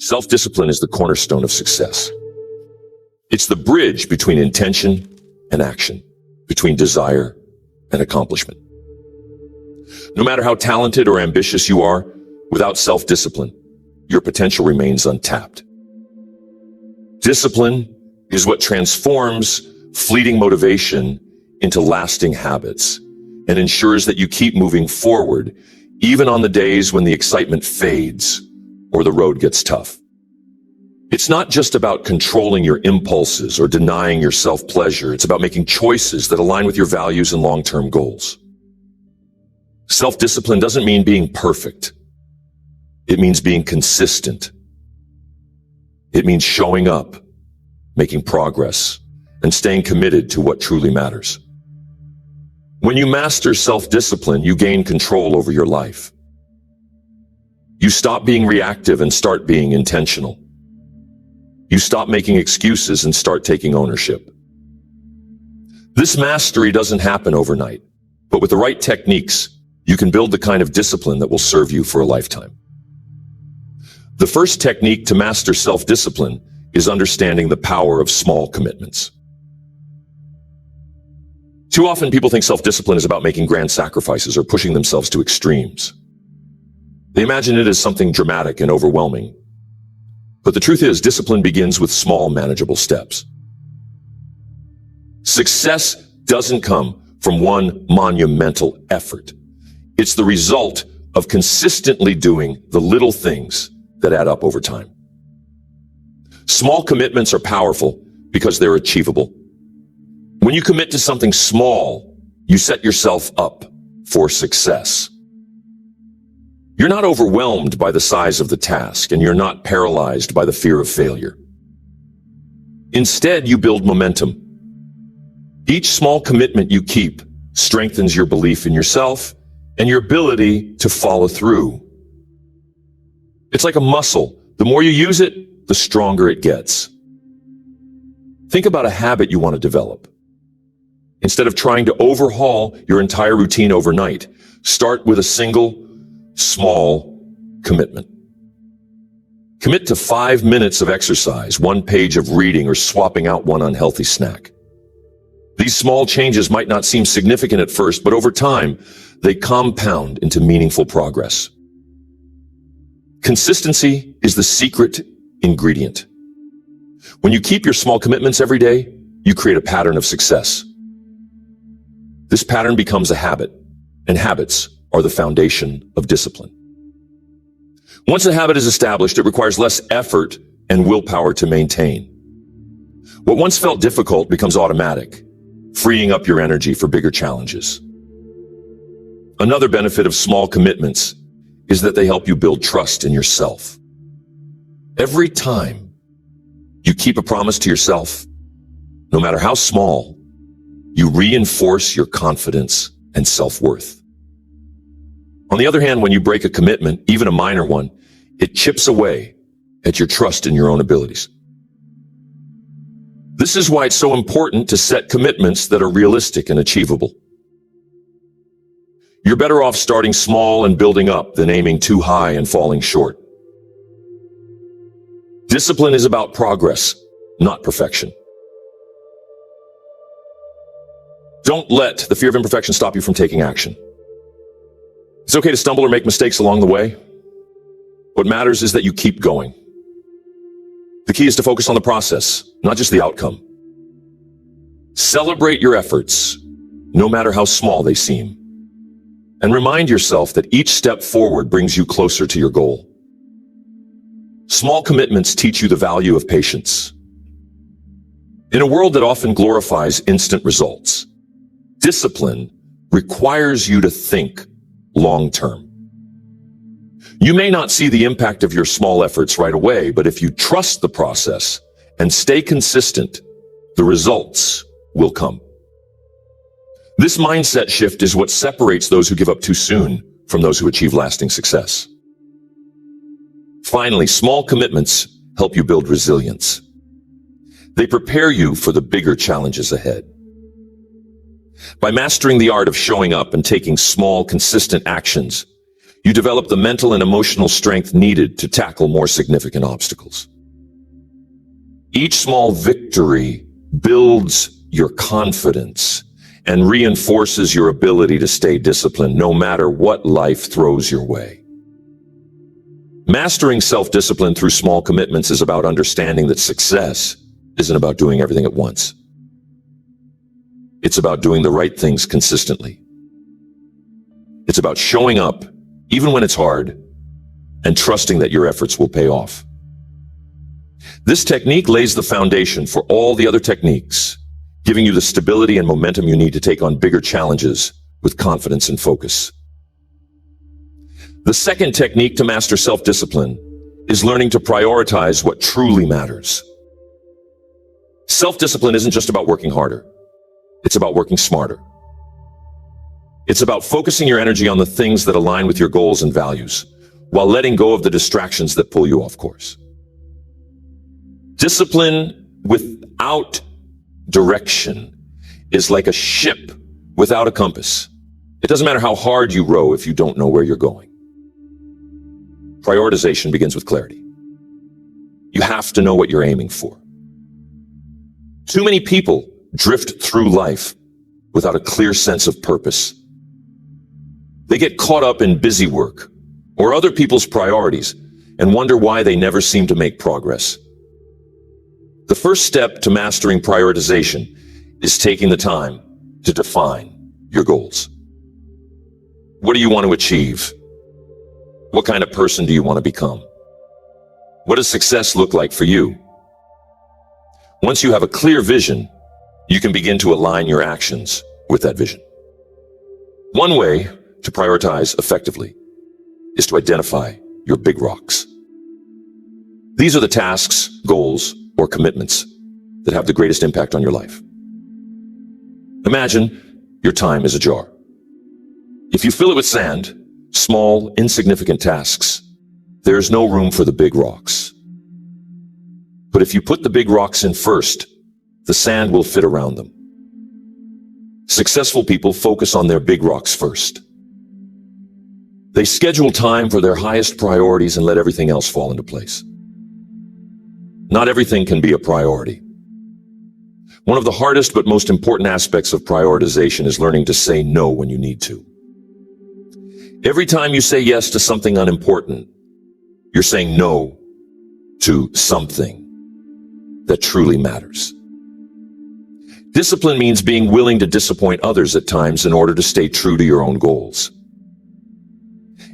Self-discipline is the cornerstone of success. It's the bridge between intention and action, between desire and accomplishment. No matter how talented or ambitious you are, without self-discipline, your potential remains untapped. Discipline is what transforms fleeting motivation into lasting habits and ensures that you keep moving forward even on the days when the excitement fades or the road gets tough. It's not just about controlling your impulses or denying yourself pleasure. It's about making choices that align with your values and long-term goals. Self-discipline doesn't mean being perfect. It means being consistent. It means showing up, making progress, and staying committed to what truly matters. When you master self-discipline, you gain control over your life. You stop being reactive and start being intentional. You stop making excuses and start taking ownership. This mastery doesn't happen overnight, but with the right techniques, you can build the kind of discipline that will serve you for a lifetime. The first technique to master self-discipline is understanding the power of small commitments. Too often people think self-discipline is about making grand sacrifices or pushing themselves to extremes. They imagine it as something dramatic and overwhelming. But the truth is, discipline begins with small, manageable steps. Success doesn't come from one monumental effort. It's the result of consistently doing the little things that add up over time. Small commitments are powerful because they're achievable. When you commit to something small, you set yourself up for success. You're not overwhelmed by the size of the task, and you're not paralyzed by the fear of failure. Instead, you build momentum. Each small commitment you keep strengthens your belief in yourself and your ability to follow through. It's like a muscle. The more you use it, the stronger it gets. Think about a habit you want to develop. Instead of trying to overhaul your entire routine overnight, start with a single, small commitment. Commit to 5 minutes of exercise, 1 page of reading, or swapping out one unhealthy snack. These small changes might not seem significant at first, but over time, they compound into meaningful progress. Consistency is the secret ingredient. When you keep your small commitments every day, you create a pattern of success. This pattern becomes a habit, and habits are the foundation of discipline. Once a habit is established, it requires less effort and willpower to maintain. What once felt difficult becomes automatic, freeing up your energy for bigger challenges. Another benefit of small commitments is that they help you build trust in yourself. Every time you keep a promise to yourself, no matter how small, you reinforce your confidence and self-worth. On the other hand, when you break a commitment, even a minor one, it chips away at your trust in your own abilities. This is why it's so important to set commitments that are realistic and achievable. You're better off starting small and building up than aiming too high and falling short. Discipline is about progress, not perfection. Don't let the fear of imperfection stop you from taking action. It's okay to stumble or make mistakes along the way. What matters is that you keep going. The key is to focus on the process, not just the outcome. Celebrate your efforts, no matter how small they seem. And remind yourself that each step forward brings you closer to your goal. Small commitments teach you the value of patience. In a world that often glorifies instant results, discipline requires you to think long-term. You may not see the impact of your small efforts right away, but if you trust the process and stay consistent, the results will come. This mindset shift is what separates those who give up too soon from those who achieve lasting success. Finally, small commitments help you build resilience. They prepare you for the bigger challenges ahead. By mastering the art of showing up and taking small, consistent actions, you develop the mental and emotional strength needed to tackle more significant obstacles. Each small victory builds your confidence and reinforces your ability to stay disciplined no matter what life throws your way. Mastering self-discipline through small commitments is about understanding that success isn't about doing everything at once. It's about doing the right things consistently. It's about showing up even when it's hard and trusting that your efforts will pay off. This technique lays the foundation for all the other techniques, giving you the stability and momentum you need to take on bigger challenges with confidence and focus. The second technique to master self-discipline is learning to prioritize what truly matters. Self-discipline isn't just about working harder. It's about working smarter. It's about focusing your energy on the things that align with your goals and values, while letting go of the distractions that pull you off course. Discipline without direction is like a ship without a compass. It doesn't matter how hard you row if you don't know where you're going. Prioritization begins with clarity. You have to know what you're aiming for. Too many people drift through life without a clear sense of purpose. They get caught up in busy work or other people's priorities and wonder why they never seem to make progress. The first step to mastering prioritization is taking the time to define your goals. What do you want to achieve? What kind of person do you want to become? What does success look like for you? Once you have a clear vision, you can begin to align your actions with that vision. One way to prioritize effectively is to identify your big rocks. These are the tasks, goals, or commitments that have the greatest impact on your life. Imagine your time is a jar. If you fill it with sand, small, insignificant tasks, there's no room for the big rocks. But if you put the big rocks in first, the sand will fit around them. Successful people focus on their big rocks first. They schedule time for their highest priorities and let everything else fall into place. Not everything can be a priority. One of the hardest but most important aspects of prioritization is learning to say no when you need to. Every time you say yes to something unimportant, you're saying no to something that truly matters. Discipline means being willing to disappoint others at times in order to stay true to your own goals.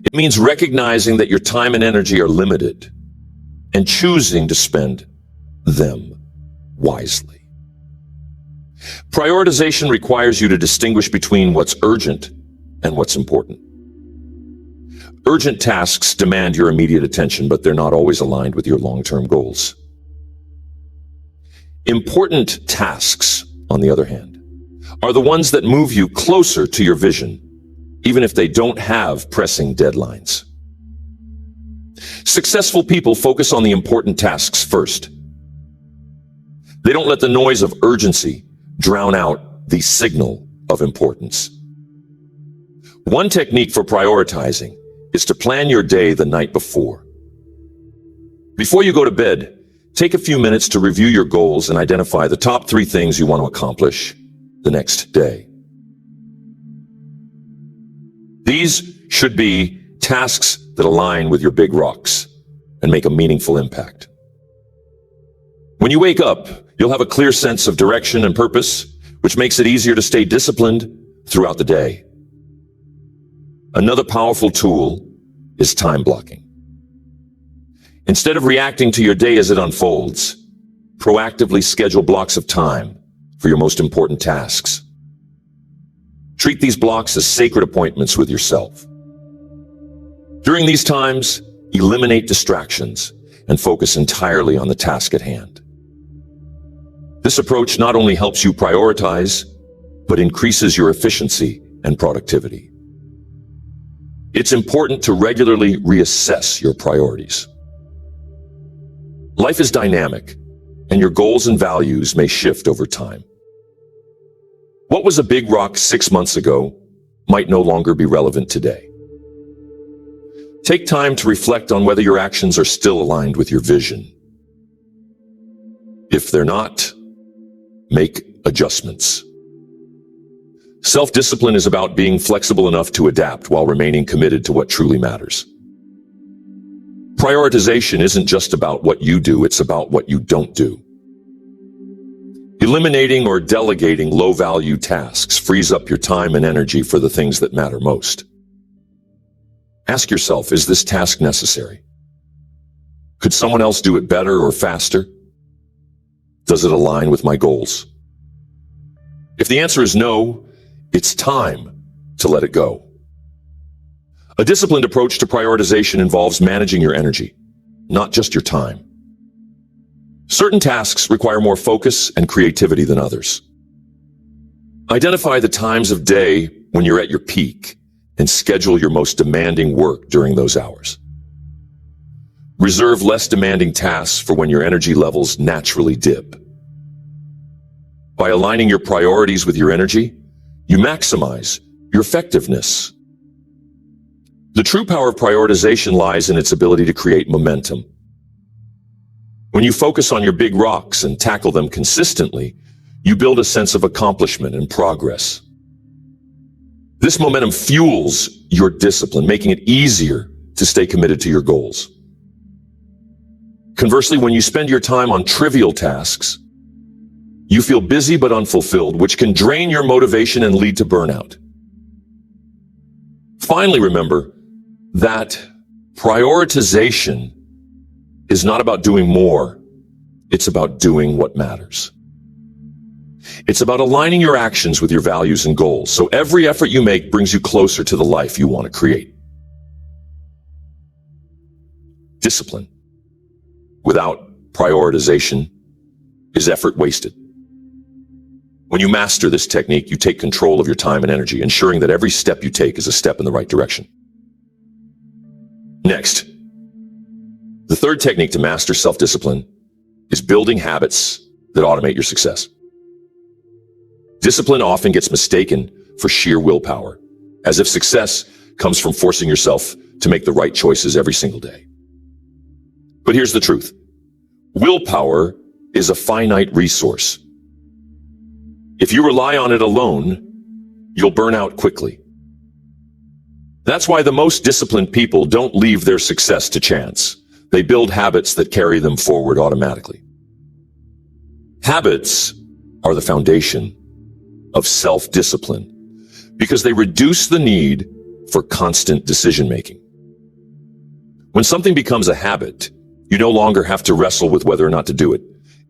It means recognizing that your time and energy are limited and choosing to spend them wisely. Prioritization requires you to distinguish between what's urgent and what's important. Urgent tasks demand your immediate attention, but they're not always aligned with your long-term goals. Important tasks, on the other hand, are the ones that move you closer to your vision, even if they don't have pressing deadlines. Successful people focus on the important tasks first. They don't let the noise of urgency drown out the signal of importance. One technique for prioritizing is to plan your day the night before. Before you go to bed, take a few minutes to review your goals and identify the top 3 things you want to accomplish the next day. These should be tasks that align with your big rocks and make a meaningful impact. When you wake up, you'll have a clear sense of direction and purpose, which makes it easier to stay disciplined throughout the day. Another powerful tool is time blocking. Instead of reacting to your day as it unfolds, proactively schedule blocks of time for your most important tasks. Treat these blocks as sacred appointments with yourself. During these times, eliminate distractions and focus entirely on the task at hand. This approach not only helps you prioritize, but increases your efficiency and productivity. It's important to regularly reassess your priorities. Life is dynamic, and your goals and values may shift over time. What was a big rock 6 months ago might no longer be relevant today. Take time to reflect on whether your actions are still aligned with your vision. If they're not, make adjustments. Self-discipline is about being flexible enough to adapt while remaining committed to what truly matters. Prioritization isn't just about what you do, it's about what you don't do. Eliminating or delegating low-value tasks frees up your time and energy for the things that matter most. Ask yourself, is this task necessary? Could someone else do it better or faster? Does it align with my goals? If the answer is no, it's time to let it go. A disciplined approach to prioritization involves managing your energy, not just your time. Certain tasks require more focus and creativity than others. Identify the times of day when you're at your peak and schedule your most demanding work during those hours. Reserve less demanding tasks for when your energy levels naturally dip. By aligning your priorities with your energy, you maximize your effectiveness. The true power of prioritization lies in its ability to create momentum. When you focus on your big rocks and tackle them consistently, you build a sense of accomplishment and progress. This momentum fuels your discipline, making it easier to stay committed to your goals. Conversely, when you spend your time on trivial tasks, you feel busy but unfulfilled, which can drain your motivation and lead to burnout. Finally, remember that prioritization is not about doing more. It's about doing what matters. It's about aligning your actions with your values and goals, so every effort you make brings you closer to the life you want to create. Discipline without prioritization is effort wasted. When you master this technique, you take control of your time and energy, ensuring that every step you take is a step in the right direction. Next, the third technique to master self-discipline is building habits that automate your success. Discipline often gets mistaken for sheer willpower, as if success comes from forcing yourself to make the right choices every single day. But here's the truth. Willpower is a finite resource. If you rely on it alone, you'll burn out quickly. That's why the most disciplined people don't leave their success to chance. They build habits that carry them forward automatically. Habits are the foundation of self-discipline because they reduce the need for constant decision-making. When something becomes a habit, you no longer have to wrestle with whether or not to do it.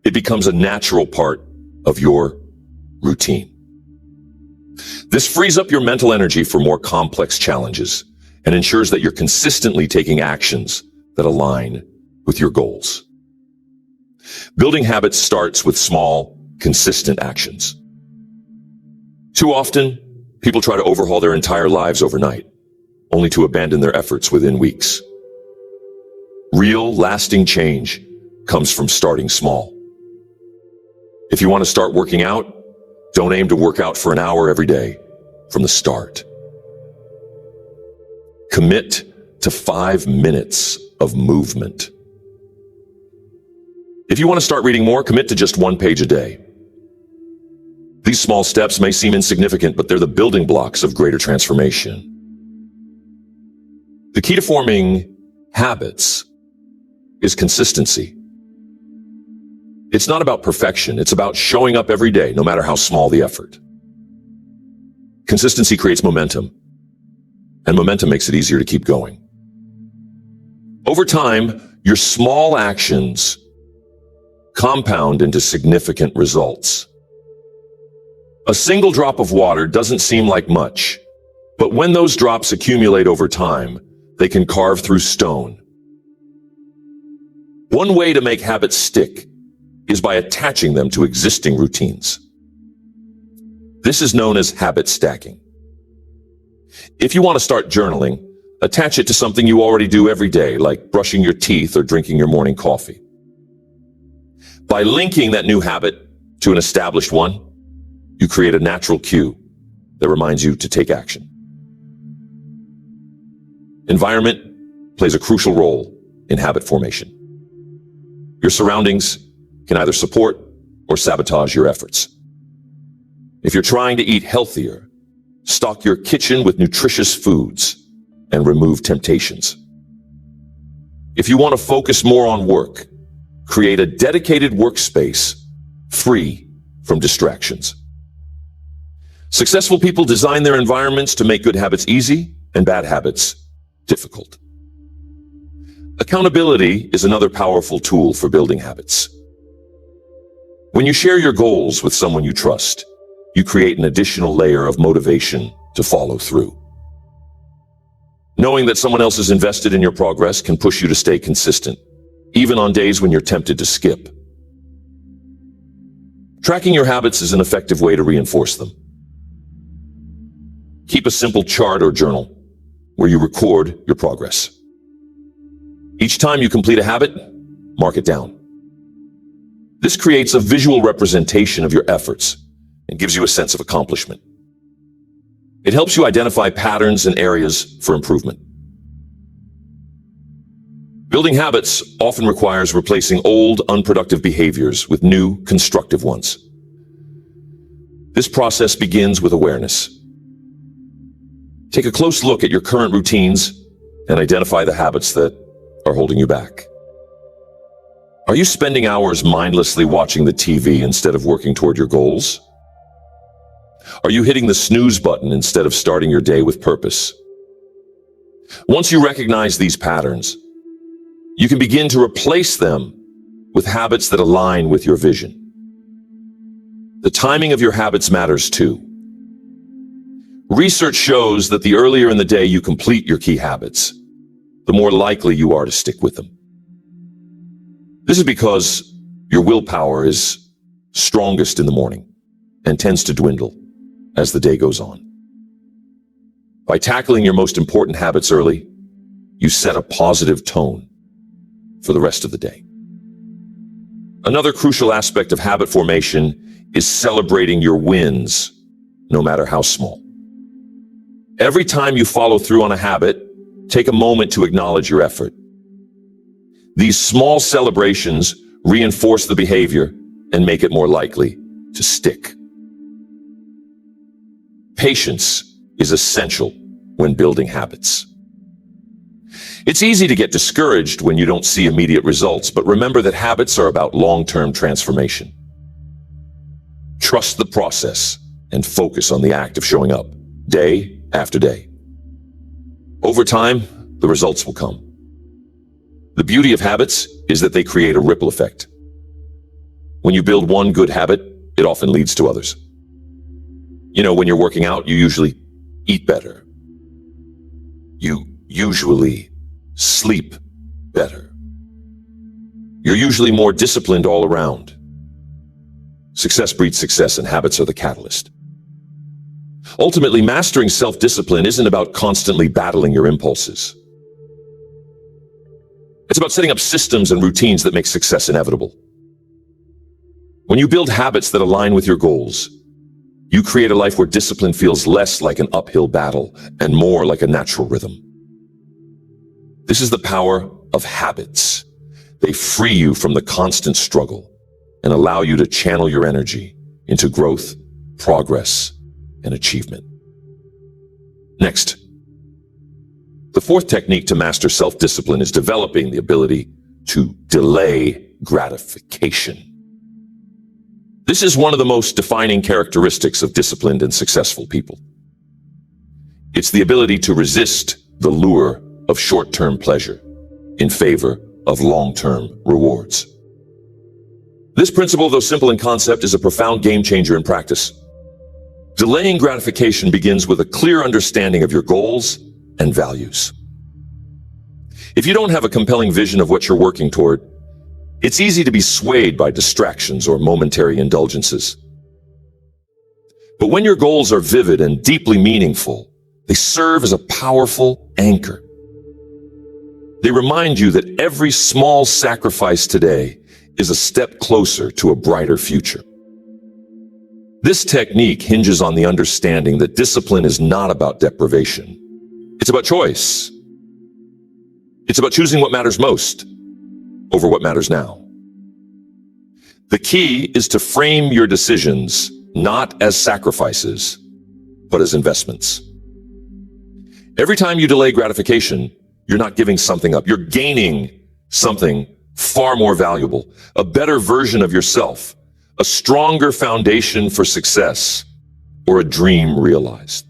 It becomes a natural part of your routine. This frees up your mental energy for more complex challenges and ensures that you're consistently taking actions that align with your goals. Building habits starts with small, consistent actions. Too often, people try to overhaul their entire lives overnight, only to abandon their efforts within weeks. Real, lasting change comes from starting small. If you want to start working out, don't aim to work out for an hour every day from the start. Commit to 5 minutes of movement. If you want to start reading more, commit to just 1 page a day. These small steps may seem insignificant, but they're the building blocks of greater transformation. The key to forming habits is consistency. It's not about perfection. It's about showing up every day, no matter how small the effort. Consistency creates momentum, and momentum makes it easier to keep going. Over time, your small actions compound into significant results. A single drop of water doesn't seem like much, but when those drops accumulate over time, they can carve through stone. One way to make habits stick is by attaching them to existing routines. This is known as habit stacking. If you want to start journaling, attach it to something you already do every day, like brushing your teeth or drinking your morning coffee. By linking that new habit to an established one, you create a natural cue that reminds you to take action. Environment plays a crucial role in habit formation. Your surroundings can either support or sabotage your efforts. If you're trying to eat healthier, stock your kitchen with nutritious foods and remove temptations. If you want to focus more on work, create a dedicated workspace free from distractions. Successful people design their environments to make good habits easy and bad habits difficult. Accountability is another powerful tool for building habits. When you share your goals with someone you trust, you create an additional layer of motivation to follow through. Knowing that someone else is invested in your progress can push you to stay consistent, even on days when you're tempted to skip. Tracking your habits is an effective way to reinforce them. Keep a simple chart or journal where you record your progress. Each time you complete a habit, mark it down. This creates a visual representation of your efforts and gives you a sense of accomplishment. It helps you identify patterns and areas for improvement. Building habits often requires replacing old, unproductive behaviors with new, constructive ones. This process begins with awareness. Take a close look at your current routines and identify the habits that are holding you back. Are you spending hours mindlessly watching the TV instead of working toward your goals? Are you hitting the snooze button instead of starting your day with purpose? Once you recognize these patterns, you can begin to replace them with habits that align with your vision. The timing of your habits matters too. Research shows that the earlier in the day you complete your key habits, the more likely you are to stick with them. This is because your willpower is strongest in the morning and tends to dwindle as the day goes on. By tackling your most important habits early, you set a positive tone for the rest of the day. Another crucial aspect of habit formation is celebrating your wins, no matter how small. Every time you follow through on a habit, take a moment to acknowledge your effort. These small celebrations reinforce the behavior and make it more likely to stick. Patience is essential when building habits. It's easy to get discouraged when you don't see immediate results, but remember that habits are about long-term transformation. Trust the process and focus on the act of showing up day after day. Over time, the results will come. The beauty of habits is that they create a ripple effect. When you build one good habit, it often leads to others. You know, when you're working out, you usually eat better. You usually sleep better. You're usually more disciplined all around. Success breeds success, and habits are the catalyst. Ultimately, mastering self-discipline isn't about constantly battling your impulses. It's about setting up systems and routines that make success inevitable. When you build habits that align with your goals, you create a life where discipline feels less like an uphill battle and more like a natural rhythm. This is the power of habits. They free you from the constant struggle and allow you to channel your energy into growth, progress, and achievement. Next, the fourth technique to master self-discipline is developing the ability to delay gratification. This is one of the most defining characteristics of disciplined and successful people. It's the ability to resist the lure of short-term pleasure in favor of long-term rewards. This principle, though simple in concept, is a profound game changer in practice. Delaying gratification begins with a clear understanding of your goals and values. If you don't have a compelling vision of what you're working toward, it's easy to be swayed by distractions or momentary indulgences. But when your goals are vivid and deeply meaningful, they serve as a powerful anchor. They remind you that every small sacrifice today is a step closer to a brighter future. This technique hinges on the understanding that discipline is not about deprivation. It's about choice. It's about choosing what matters most over what matters now. The key is to frame your decisions not as sacrifices, but as investments. Every time you delay gratification, you're not giving something up. You're gaining something far more valuable, a better version of yourself, a stronger foundation for success, or a dream realized.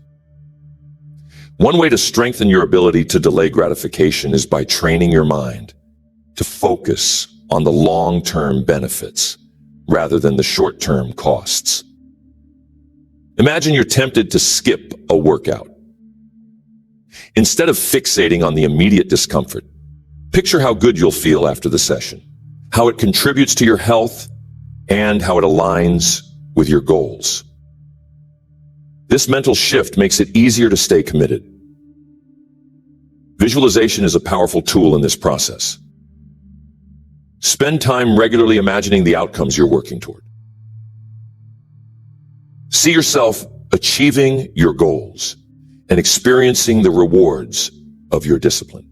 One way to strengthen your ability to delay gratification is by training your mind to focus on the long-term benefits rather than the short-term costs. Imagine you're tempted to skip a workout. Instead of fixating on the immediate discomfort, picture how good you'll feel after the session, how it contributes to your health, and how it aligns with your goals. This mental shift makes it easier to stay committed. Visualization is a powerful tool in this process. Spend time regularly imagining the outcomes you're working toward. See yourself achieving your goals and experiencing the rewards of your discipline.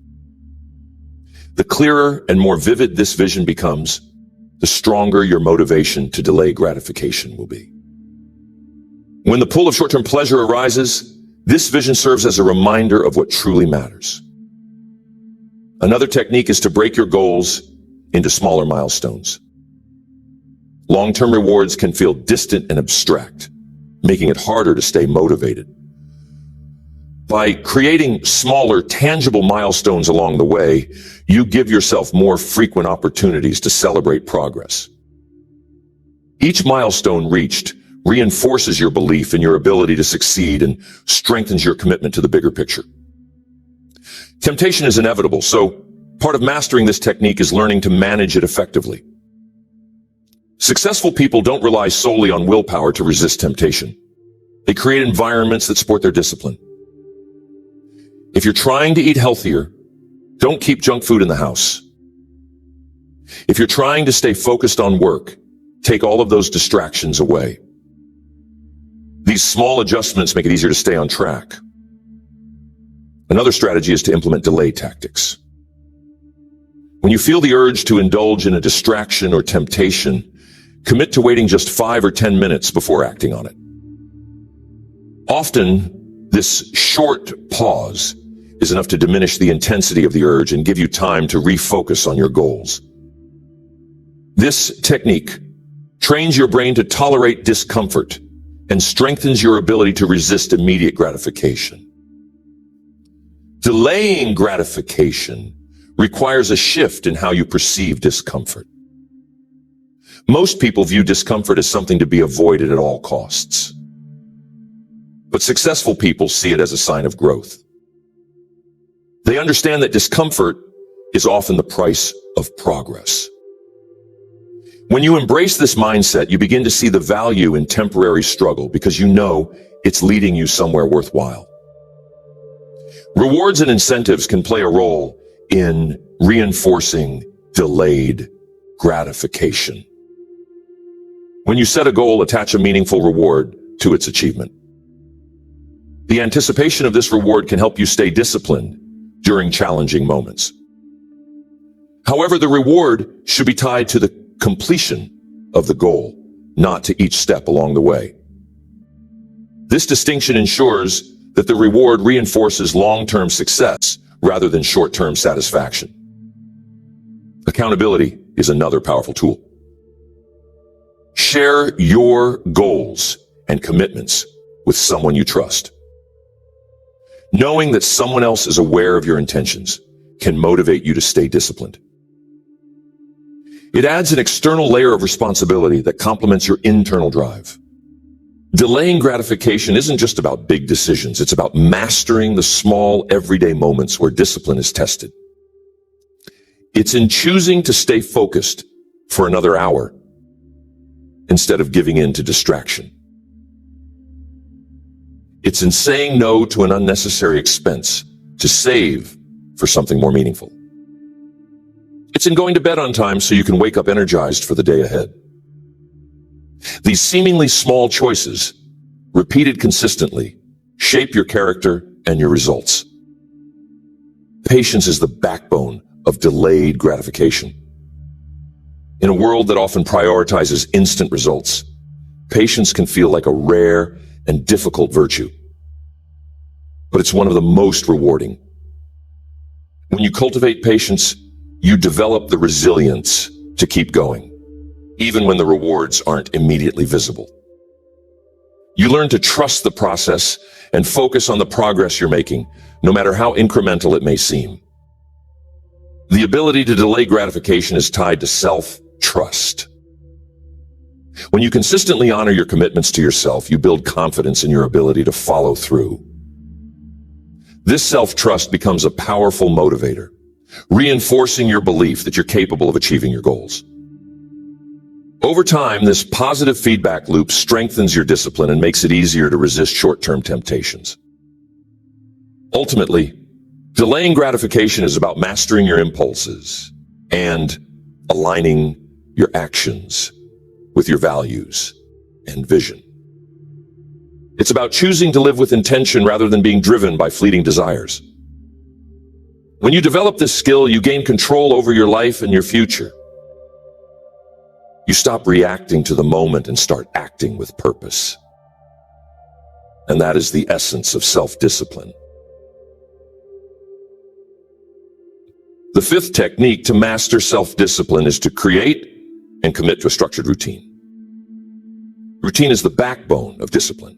The clearer and more vivid this vision becomes, the stronger your motivation to delay gratification will be. When the pull of short-term pleasure arises, this vision serves as a reminder of what truly matters. Another technique is to break your goals into smaller milestones. Long-term rewards can feel distant and abstract, making it harder to stay motivated. By creating smaller, tangible milestones along the way, you give yourself more frequent opportunities to celebrate progress. Each milestone reached reinforces your belief in your ability to succeed and strengthens your commitment to the bigger picture. Temptation is inevitable, so part of mastering this technique is learning to manage it effectively. Successful people don't rely solely on willpower to resist temptation. They create environments that support their discipline. If you're trying to eat healthier, don't keep junk food in the house. If you're trying to stay focused on work, take all of those distractions away. These small adjustments make it easier to stay on track. Another strategy is to implement delay tactics. When you feel the urge to indulge in a distraction or temptation, commit to waiting just 5 or 10 minutes before acting on it. Often, this short pause is enough to diminish the intensity of the urge and give you time to refocus on your goals. This technique trains your brain to tolerate discomfort and strengthens your ability to resist immediate gratification. Delaying gratification requires a shift in how you perceive discomfort. Most people view discomfort as something to be avoided at all costs. But successful people see it as a sign of growth. They understand that discomfort is often the price of progress. When you embrace this mindset, you begin to see the value in temporary struggle because you know it's leading you somewhere worthwhile. Rewards and incentives can play a role in reinforcing delayed gratification. When you set a goal, attach a meaningful reward to its achievement. The anticipation of this reward can help you stay disciplined during challenging moments. However, the reward should be tied to the completion of the goal, not to each step along the way. This distinction ensures that the reward reinforces long-term success rather than short-term satisfaction. Accountability is another powerful tool. Share your goals and commitments with someone you trust. Knowing that someone else is aware of your intentions can motivate you to stay disciplined. It adds an external layer of responsibility that complements your internal drive. Delaying gratification isn't just about big decisions. It's about mastering the small, everyday moments where discipline is tested. It's in choosing to stay focused for another hour instead of giving in to distraction. It's in saying no to an unnecessary expense to save for something more meaningful. It's in going to bed on time so you can wake up energized for the day ahead. These seemingly small choices, repeated consistently, shape your character and your results. Patience is the backbone of delayed gratification. In a world that often prioritizes instant results, patience can feel like a rare and difficult virtue. But it's one of the most rewarding. When you cultivate patience, you develop the resilience to keep going, even when the rewards aren't immediately visible. You learn to trust the process and focus on the progress you're making, no matter how incremental it may seem. The ability to delay gratification is tied to self-trust. When you consistently honor your commitments to yourself, you build confidence in your ability to follow through. This self-trust becomes a powerful motivator, reinforcing your belief that you're capable of achieving your goals. Over time, this positive feedback loop strengthens your discipline and makes it easier to resist short-term temptations. Ultimately, delaying gratification is about mastering your impulses and aligning your actions with your values and vision. It's about choosing to live with intention rather than being driven by fleeting desires. When you develop this skill, you gain control over your life and your future. You stop reacting to the moment and start acting with purpose. And that is the essence of self-discipline. The fifth technique to master self-discipline is to create and commit to a structured routine. Routine is the backbone of discipline.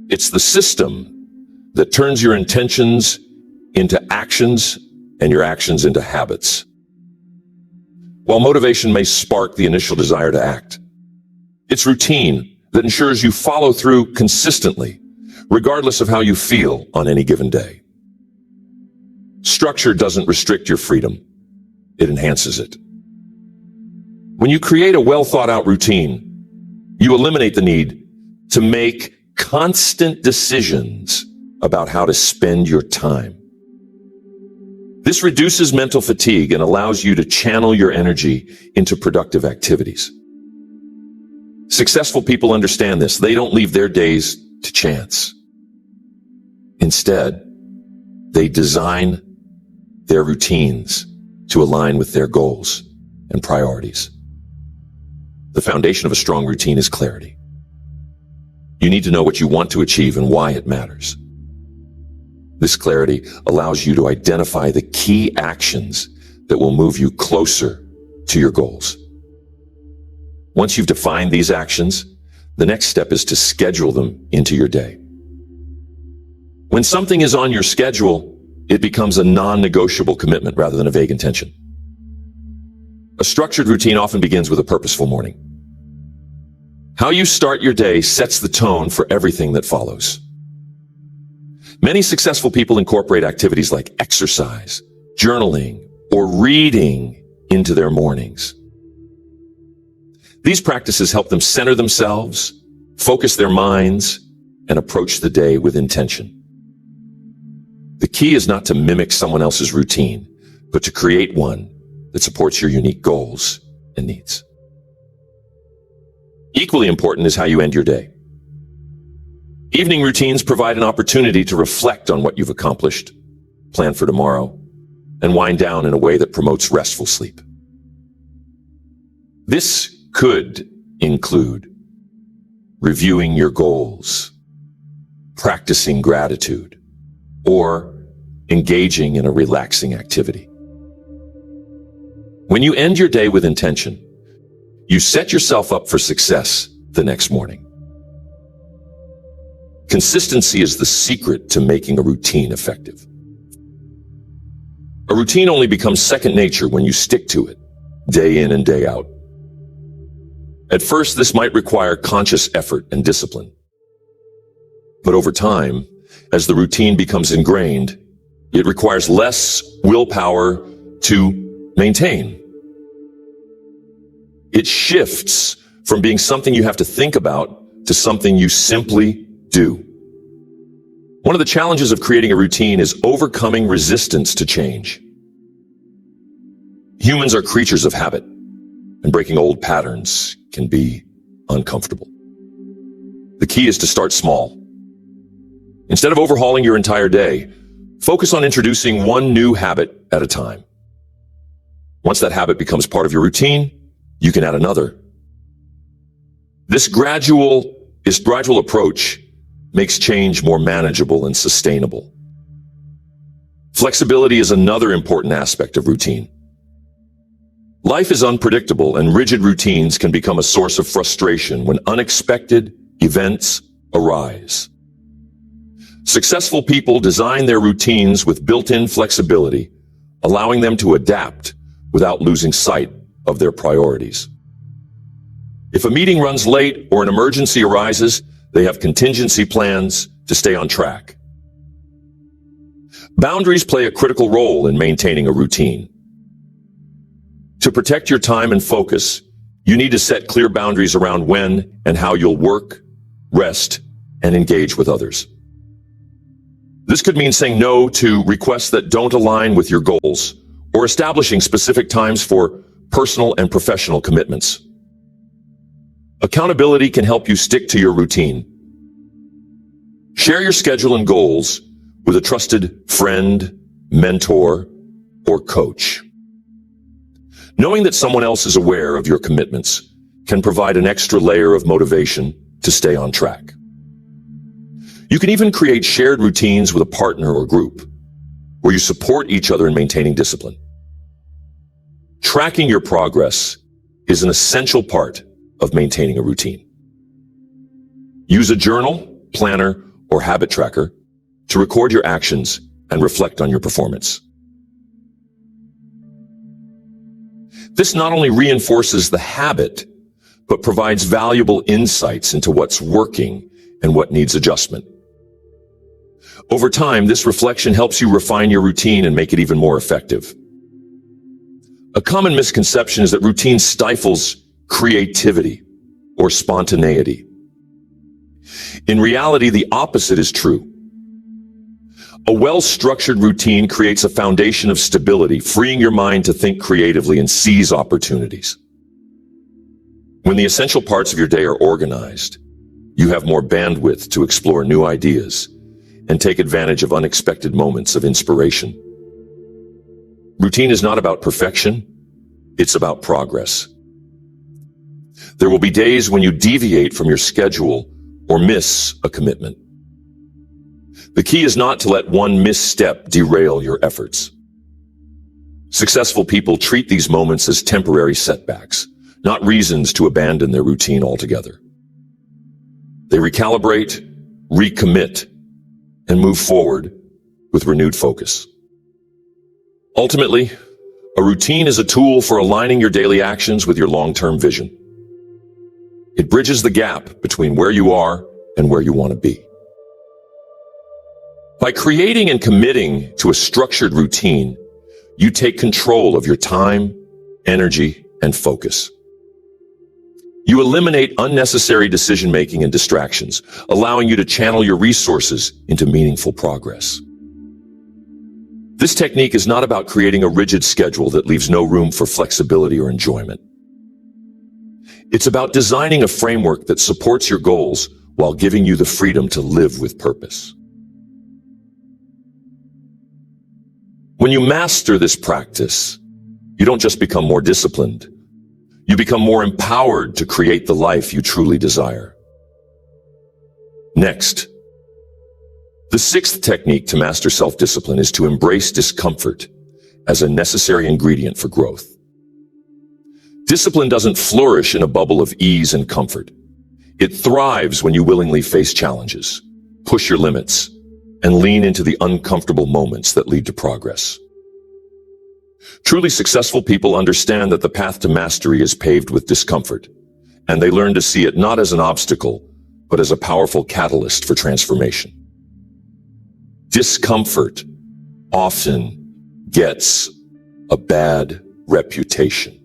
It's the system that turns your intentions into actions and your actions into habits. While motivation may spark the initial desire to act, it's routine that ensures you follow through consistently, regardless of how you feel on any given day. Structure doesn't restrict your freedom, it enhances it. When you create a well-thought-out routine, you eliminate the need to make constant decisions about how to spend your time. This reduces mental fatigue and allows you to channel your energy into productive activities. Successful people understand this. They don't leave their days to chance. Instead, they design their routines to align with their goals and priorities. The foundation of a strong routine is clarity. You need to know what you want to achieve and why it matters. This clarity allows you to identify the key actions that will move you closer to your goals. Once you've defined these actions, the next step is to schedule them into your day. When something is on your schedule, it becomes a non-negotiable commitment rather than a vague intention. A structured routine often begins with a purposeful morning. How you start your day sets the tone for everything that follows. Many successful people incorporate activities like exercise, journaling, or reading into their mornings. These practices help them center themselves, focus their minds, and approach the day with intention. The key is not to mimic someone else's routine, but to create one that supports your unique goals and needs. Equally important is how you end your day. Evening routines provide an opportunity to reflect on what you've accomplished, plan for tomorrow, and wind down in a way that promotes restful sleep. This could include reviewing your goals, practicing gratitude, or engaging in a relaxing activity. When you end your day with intention, you set yourself up for success the next morning. Consistency is the secret to making a routine effective. A routine only becomes second nature when you stick to it, day in and day out. At first, this might require conscious effort and discipline. But over time, as the routine becomes ingrained, it requires less willpower to maintain. It shifts from being something you have to think about to something you simply do. One of the challenges of creating a routine is overcoming resistance to change. Humans are creatures of habit, and breaking old patterns can be uncomfortable. The key is to start small. Instead of overhauling your entire day, Focus on introducing one new habit at a time. Once that habit becomes part of your routine, you can add another. This gradual approach makes change more manageable and sustainable. Flexibility is another important aspect of routine. Life is unpredictable, and rigid routines can become a source of frustration when unexpected events arise. Successful people design their routines with built-in flexibility, allowing them to adapt without losing sight of their priorities. If a meeting runs late or an emergency arises, they have contingency plans to stay on track. Boundaries play a critical role in maintaining a routine. To protect your time and focus, you need to set clear boundaries around when and how you'll work, rest, and engage with others. This could mean saying no to requests that don't align with your goals, or establishing specific times for personal and professional commitments. Accountability can help you stick to your routine. Share your schedule and goals with a trusted friend, mentor, or coach. Knowing that someone else is aware of your commitments can provide an extra layer of motivation to stay on track. You can even create shared routines with a partner or group where you support each other in maintaining discipline. Tracking your progress is an essential part of maintaining a routine. Use a journal, planner, or habit tracker to record your actions and reflect on your performance. This not only reinforces the habit, but provides valuable insights into what's working and what needs adjustment. Over time, this reflection helps you refine your routine and make it even more effective. A common misconception is that routine stifles creativity or spontaneity. In reality, the opposite is true. A well-structured routine creates a foundation of stability, freeing your mind to think creatively and seize opportunities. When the essential parts of your day are organized, you have more bandwidth to explore new ideas and take advantage of unexpected moments of inspiration. Routine is not about perfection, it's about progress. There will be days when you deviate from your schedule or miss a commitment. The key is not to let one misstep derail your efforts. Successful people treat these moments as temporary setbacks, not reasons to abandon their routine altogether. They recalibrate, recommit, and move forward with renewed focus. Ultimately, a routine is a tool for aligning your daily actions with your long-term vision. It bridges the gap between where you are and where you want to be. By creating and committing to a structured routine, you take control of your time, energy, and focus. You eliminate unnecessary decision-making and distractions, allowing you to channel your resources into meaningful progress. This technique is not about creating a rigid schedule that leaves no room for flexibility or enjoyment. It's about designing a framework that supports your goals while giving you the freedom to live with purpose. When you master this practice, you don't just become more disciplined. You become more empowered to create the life you truly desire. Next, the sixth technique to master self-discipline is to embrace discomfort as a necessary ingredient for growth. Discipline doesn't flourish in a bubble of ease and comfort. It thrives when you willingly face challenges, push your limits, and lean into the uncomfortable moments that lead to progress. Truly successful people understand that the path to mastery is paved with discomfort, and they learn to see it not as an obstacle, but as a powerful catalyst for transformation. Discomfort often gets a bad reputation.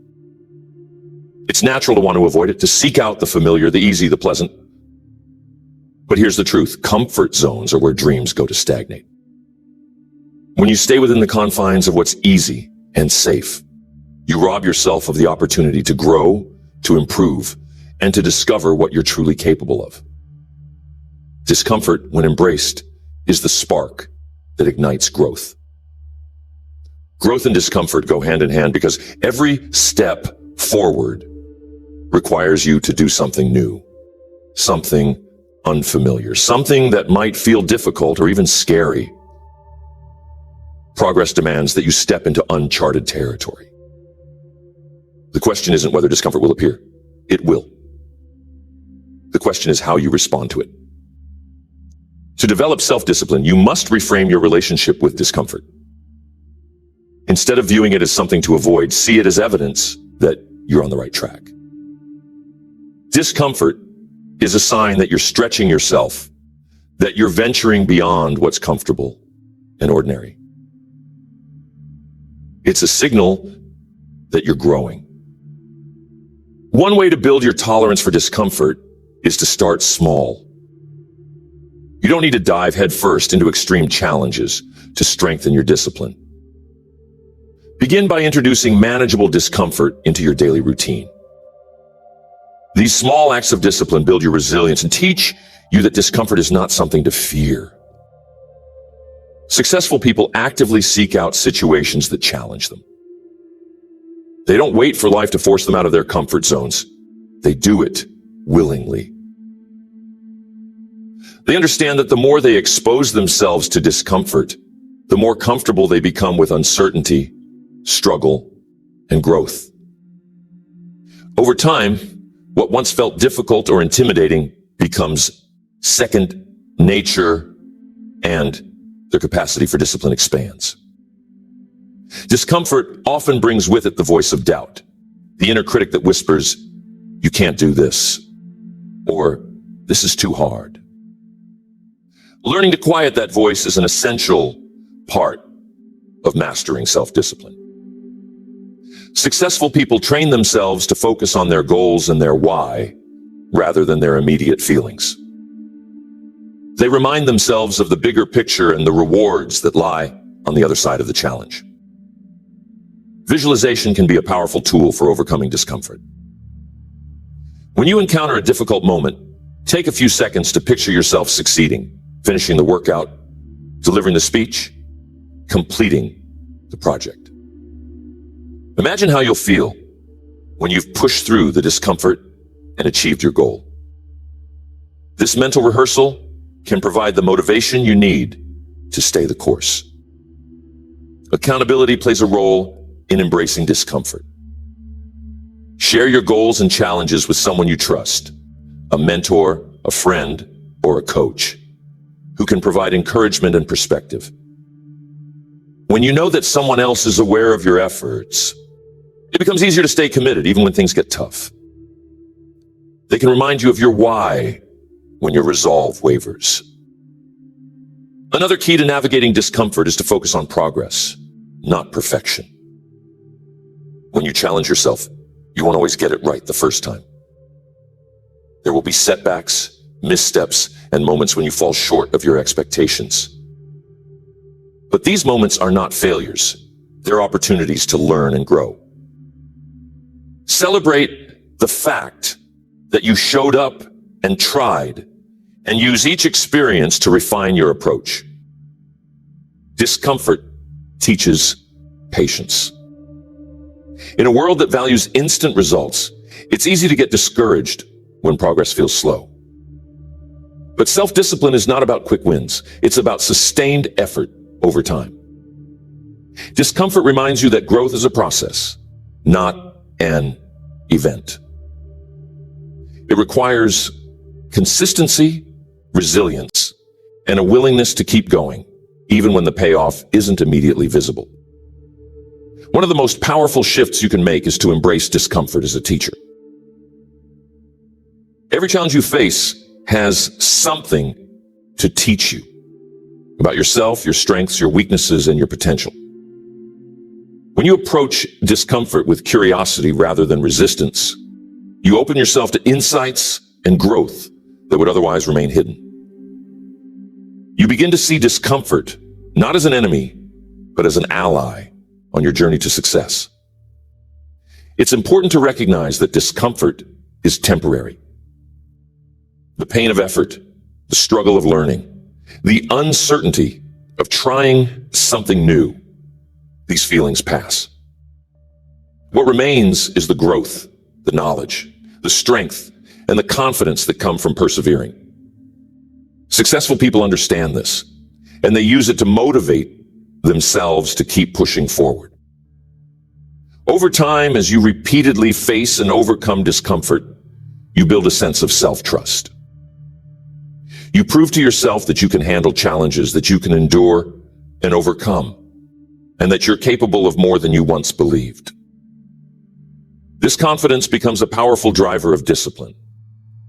It's natural to want to avoid it, to seek out the familiar, the easy, the pleasant. But here's the truth. Comfort zones are where dreams go to stagnate. When you stay within the confines of what's easy and safe, you rob yourself of the opportunity to grow, to improve, and to discover what you're truly capable of. Discomfort, when embraced, is the spark that ignites growth. Growth and discomfort go hand in hand because every step forward requires you to do something new, something unfamiliar, something that might feel difficult or even scary. Progress demands that you step into uncharted territory. The question isn't whether discomfort will appear. It will. The question is how you respond to it. To develop self-discipline, you must reframe your relationship with discomfort. Instead of viewing it as something to avoid, see it as evidence that you're on the right track. Discomfort is a sign that you're stretching yourself, that you're venturing beyond what's comfortable and ordinary. It's a signal that you're growing. One way to build your tolerance for discomfort is to start small. You don't need to dive headfirst into extreme challenges to strengthen your discipline. Begin by introducing manageable discomfort into your daily routine. These small acts of discipline build your resilience and teach you that discomfort is not something to fear. Successful people actively seek out situations that challenge them. They don't wait for life to force them out of their comfort zones. They do it willingly. They understand that the more they expose themselves to discomfort, the more comfortable they become with uncertainty, struggle, and growth. Over time, what once felt difficult or intimidating becomes second nature, and their capacity for discipline expands. Discomfort often brings with it the voice of doubt, the inner critic that whispers, "You can't do this," or "This is too hard." Learning to quiet that voice is an essential part of mastering self-discipline. Successful people train themselves to focus on their goals and their why, rather than their immediate feelings. They remind themselves of the bigger picture and the rewards that lie on the other side of the challenge. Visualization can be a powerful tool for overcoming discomfort. When you encounter a difficult moment, take a few seconds to picture yourself succeeding, finishing the workout, delivering the speech, completing the project. Imagine how you'll feel when you've pushed through the discomfort and achieved your goal. This mental rehearsal can provide the motivation you need to stay the course. Accountability plays a role in embracing discomfort. Share your goals and challenges with someone you trust, a mentor, a friend, or a coach, who can provide encouragement and perspective. When you know that someone else is aware of your efforts, it becomes easier to stay committed even when things get tough. They can remind you of your why when your resolve wavers. Another key to navigating discomfort is to focus on progress, not perfection. When you challenge yourself, you won't always get it right the first time. There will be setbacks, missteps, and moments when you fall short of your expectations. But these moments are not failures. They're opportunities to learn and grow. Celebrate the fact that you showed up and tried, and use each experience to refine your approach. Discomfort teaches patience. In a world that values instant results, it's easy to get discouraged when progress feels slow. But self-discipline is not about quick wins. It's about sustained effort over time. Discomfort reminds you that growth is a process, not an event. It requires consistency, resilience, and a willingness to keep going, even when the payoff isn't immediately visible. One of the most powerful shifts you can make is to embrace discomfort as a teacher. Every challenge you face has something to teach you about yourself, your strengths, your weaknesses, and your potential. When you approach discomfort with curiosity rather than resistance, you open yourself to insights and growth that would otherwise remain hidden. You begin to see discomfort not as an enemy, but as an ally on your journey to success. It's important to recognize that discomfort is temporary. The pain of effort, the struggle of learning, the uncertainty of trying something new, these feelings pass. What remains is the growth, the knowledge, the strength, and the confidence that come from persevering. Successful people understand this, and they use it to motivate themselves to keep pushing forward. Over time, as you repeatedly face and overcome discomfort, you build a sense of self-trust. You prove to yourself that you can handle challenges, that you can endure and overcome, and that you're capable of more than you once believed. This confidence becomes a powerful driver of discipline,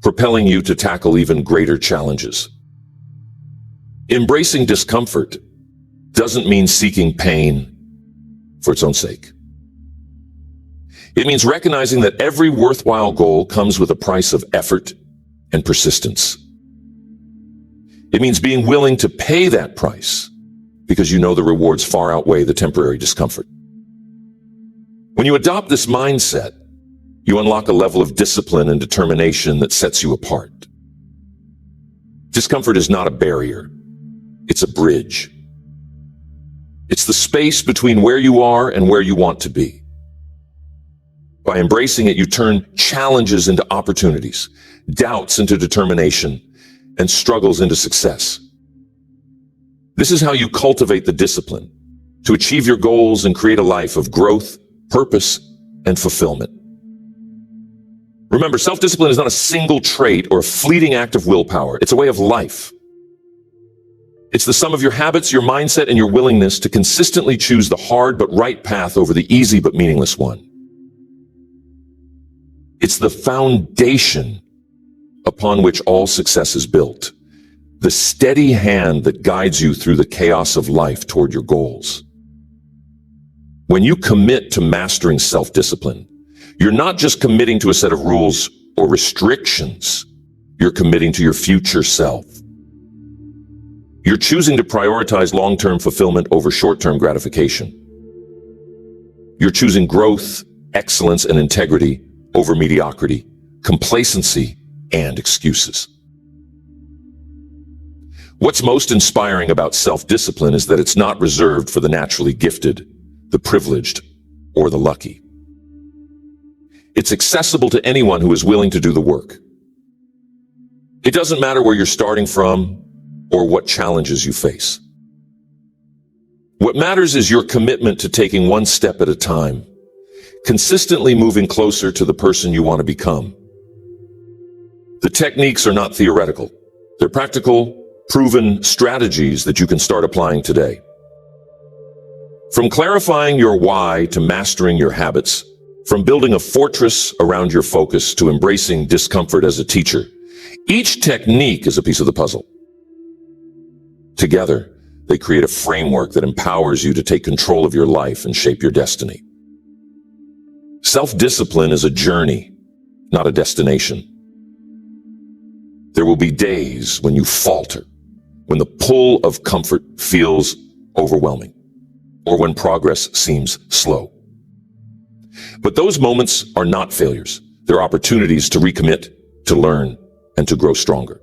propelling you to tackle even greater challenges. Embracing discomfort doesn't mean seeking pain for its own sake. It means recognizing that every worthwhile goal comes with a price of effort and persistence. It means being willing to pay that price because you know the rewards far outweigh the temporary discomfort. When you adopt this mindset, you unlock a level of discipline and determination that sets you apart. Discomfort is not a barrier. It's a bridge. It's the space between where you are and where you want to be. By embracing it, you turn challenges into opportunities, doubts into determination, and struggles into success. This is how you cultivate the discipline to achieve your goals and create a life of growth, purpose, and fulfillment. Remember, self-discipline is not a single trait or a fleeting act of willpower. It's a way of life. It's the sum of your habits, your mindset, and your willingness to consistently choose the hard but right path over the easy but meaningless one. It's the foundation upon which all success is built, the steady hand that guides you through the chaos of life toward your goals. When you commit to mastering self-discipline, you're not just committing to a set of rules or restrictions, you're committing to your future self. You're choosing to prioritize long-term fulfillment over short-term gratification. You're choosing growth, excellence, and integrity over mediocrity, complacency, and excuses. What's most inspiring about self-discipline is that it's not reserved for the naturally gifted, the privileged, or the lucky. It's accessible to anyone who is willing to do the work. It doesn't matter where you're starting from or what challenges you face. What matters is your commitment to taking one step at a time, consistently moving closer to the person you want to become. The techniques are not theoretical. They're practical, proven strategies that you can start applying today. From clarifying your why to mastering your habits, from building a fortress around your focus to embracing discomfort as a teacher, each technique is a piece of the puzzle. Together, they create a framework that empowers you to take control of your life and shape your destiny. Self-discipline is a journey, not a destination. There will be days when you falter, when the pull of comfort feels overwhelming, or when progress seems slow. But those moments are not failures. They're opportunities to recommit, to learn, and to grow stronger.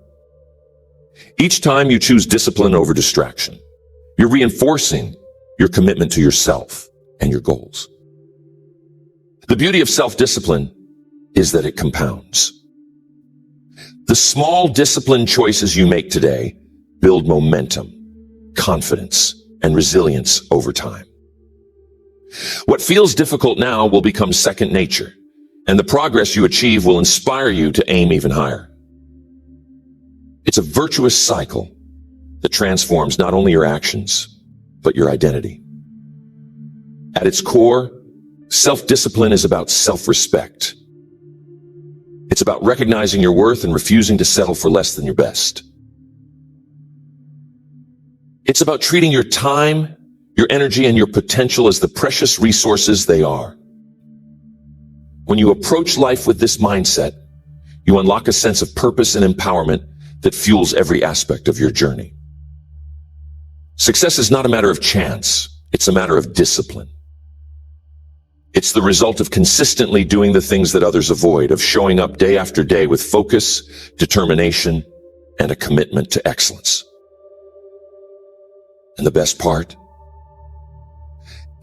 Each time you choose discipline over distraction, you're reinforcing your commitment to yourself and your goals. The beauty of self-discipline is that it compounds. The small discipline choices you make today build momentum, confidence, and resilience over time. What feels difficult now will become second nature, and the progress you achieve will inspire you to aim even higher. It's a virtuous cycle that transforms not only your actions, but your identity. At its core, self-discipline is about self-respect. It's about recognizing your worth and refusing to settle for less than your best. It's about treating your time, your energy, and your potential as the precious resources they are. When you approach life with this mindset, you unlock a sense of purpose and empowerment that fuels every aspect of your journey. Success is not a matter of chance. It's a matter of discipline. It's the result of consistently doing the things that others avoid, of showing up day after day with focus, determination, and a commitment to excellence. And the best part?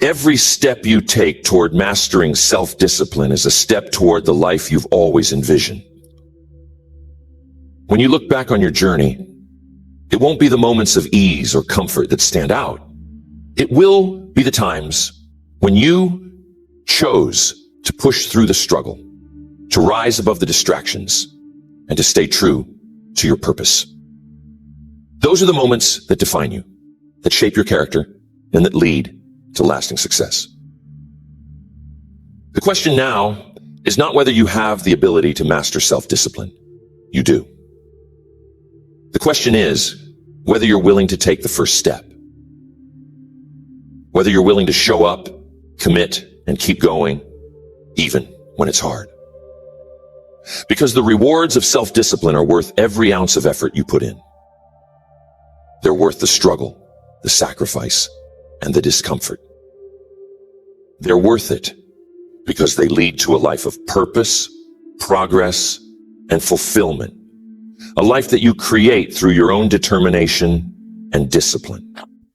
Every step you take toward mastering self-discipline is a step toward the life you've always envisioned. When you look back on your journey, it won't be the moments of ease or comfort that stand out. It will be the times when you chose to push through the struggle, to rise above the distractions, and to stay true to your purpose. Those are the moments that define you, that shape your character, and that lead to lasting success. The question now is not whether you have the ability to master self-discipline. You do. The question is whether you're willing to take the first step. Whether you're willing to show up, commit, and keep going, even when it's hard. Because the rewards of self-discipline are worth every ounce of effort you put in. They're worth the struggle, the sacrifice, and the discomfort. They're worth it because they lead to a life of purpose, progress, and fulfillment. A life that you create through your own determination and discipline.